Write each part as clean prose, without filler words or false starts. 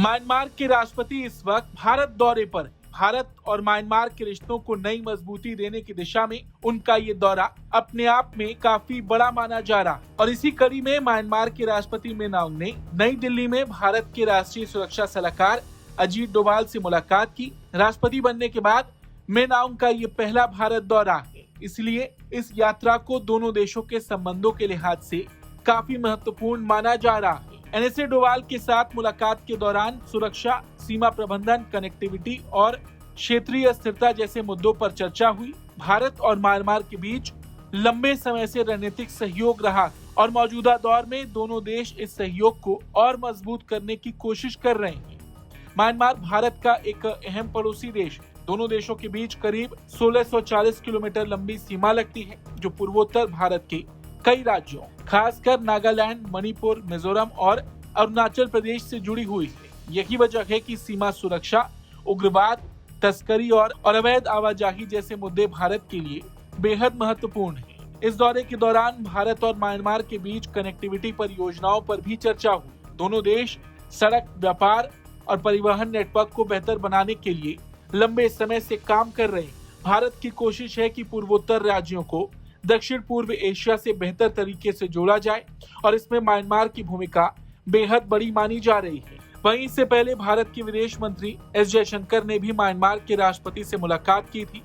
Myanmar के राष्ट्रपति इस वक्त भारत दौरे पर हैं। भारत और म्यांमार के रिश्तों को नई मजबूती देने की दिशा में उनका ये दौरा अपने आप में काफी बड़ा माना जा रहा है। और इसी कड़ी में म्यांमार के राष्ट्रपति मिन ऑंग ने नई दिल्ली में भारत के राष्ट्रीय सुरक्षा सलाहकार अजीत डोभाल से मुलाकात की। राष्ट्रपति बनने के बाद मिन ऑंग का ये पहला भारत दौरा है, इसलिए इस यात्रा को दोनों देशों के संबंधों के लिहाज से काफी महत्वपूर्ण माना जा रहा है। एनएसए डोभाल के साथ मुलाकात के दौरान सुरक्षा, सीमा प्रबंधन, कनेक्टिविटी और क्षेत्रीय स्थिरता जैसे मुद्दों पर चर्चा हुई। भारत और म्यांमार के बीच लंबे समय से रणनीतिक सहयोग रहा और मौजूदा दौर में दोनों देश इस सहयोग को और मजबूत करने की कोशिश कर रहे हैं। म्यांमार भारत का एक अहम पड़ोसी देश है। दोनों देशों के बीच करीब 1640 किलोमीटर लंबी सीमा लगती है, जो पूर्वोत्तर भारत के कई राज्यों, खासकर नागालैंड, मणिपुर, मिजोरम और अरुणाचल प्रदेश से जुड़ी हुई है। यही वजह है कि सीमा सुरक्षा, उग्रवाद, तस्करी और अवैध आवाजाही जैसे मुद्दे भारत के लिए बेहद महत्वपूर्ण हैं। इस दौरे के दौरान भारत और म्यांमार के बीच कनेक्टिविटी परियोजनाओं पर भी चर्चा हुई। दोनों देश सड़क, व्यापार और परिवहन नेटवर्क को बेहतर बनाने के लिए लंबे समय से काम कर रहे हैं। भारत की कोशिश है कि पूर्वोत्तर राज्यों को दक्षिण पूर्व एशिया से बेहतर तरीके से जोड़ा जाए और इसमें म्यांमार की भूमिका बेहद बड़ी मानी जा रही है। वहीं इससे पहले भारत के विदेश मंत्री एस जयशंकर ने भी म्यांमार के राष्ट्रपति से मुलाकात की थी।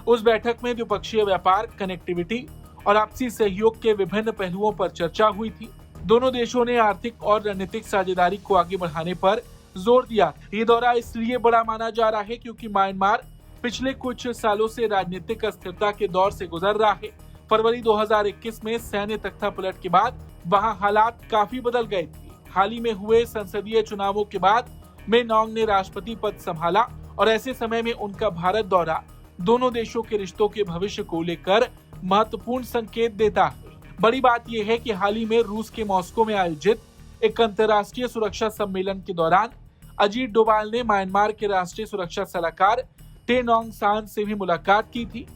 उस बैठक में द्विपक्षीय व्यापार, कनेक्टिविटी और आपसी सहयोग के विभिन्न पहलुओं पर चर्चा हुई थी। दोनों देशों ने आर्थिक और रणनीतिक साझेदारी को आगे बढ़ाने पर जोर दिया। ये दौरा इसलिए बड़ा माना जा रहा है क्योंकि म्यांमार पिछले कुछ सालों से राजनीतिक अस्थिरता के दौर से गुजर रहा है। फरवरी 2021 में सैन्य तख्तापलट के बाद वहां हालात काफी बदल गए थे। हाल ही में हुए संसदीय चुनावों के बाद मिन ऑंग ने राष्ट्रपति पद संभाला और ऐसे समय में उनका भारत दौरा दोनों देशों के रिश्तों के भविष्य को लेकर महत्वपूर्ण संकेत देता है। बड़ी बात यह है कि हाल ही में रूस के मॉस्को में आयोजित एक अंतर्राष्ट्रीय सुरक्षा सम्मेलन के दौरान अजीत डोभाल ने म्यांमार के राष्ट्रीय सुरक्षा सलाहकार टेन ऑंग सान से भी मुलाकात की थी।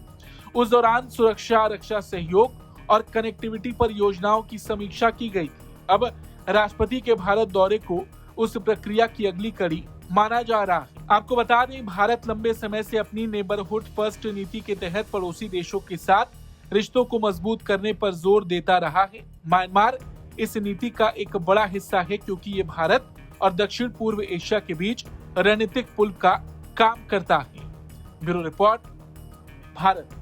उस दौरान सुरक्षा, रक्षा सहयोग और कनेक्टिविटी परियोजनाओं की समीक्षा की गई थी। अब राष्ट्रपति के भारत दौरे को उस प्रक्रिया की अगली कड़ी माना जा रहा है। आपको बता दें, भारत लंबे समय से अपनी नेबरहुड फर्स्ट नीति के तहत पड़ोसी देशों के साथ रिश्तों को मजबूत करने पर जोर देता रहा है। म्यांमार इस नीति का एक बड़ा हिस्सा है क्योंकि ये भारत और दक्षिण पूर्व एशिया के बीच रणनीतिक पुल का काम करता है। Bureau report, Bharat.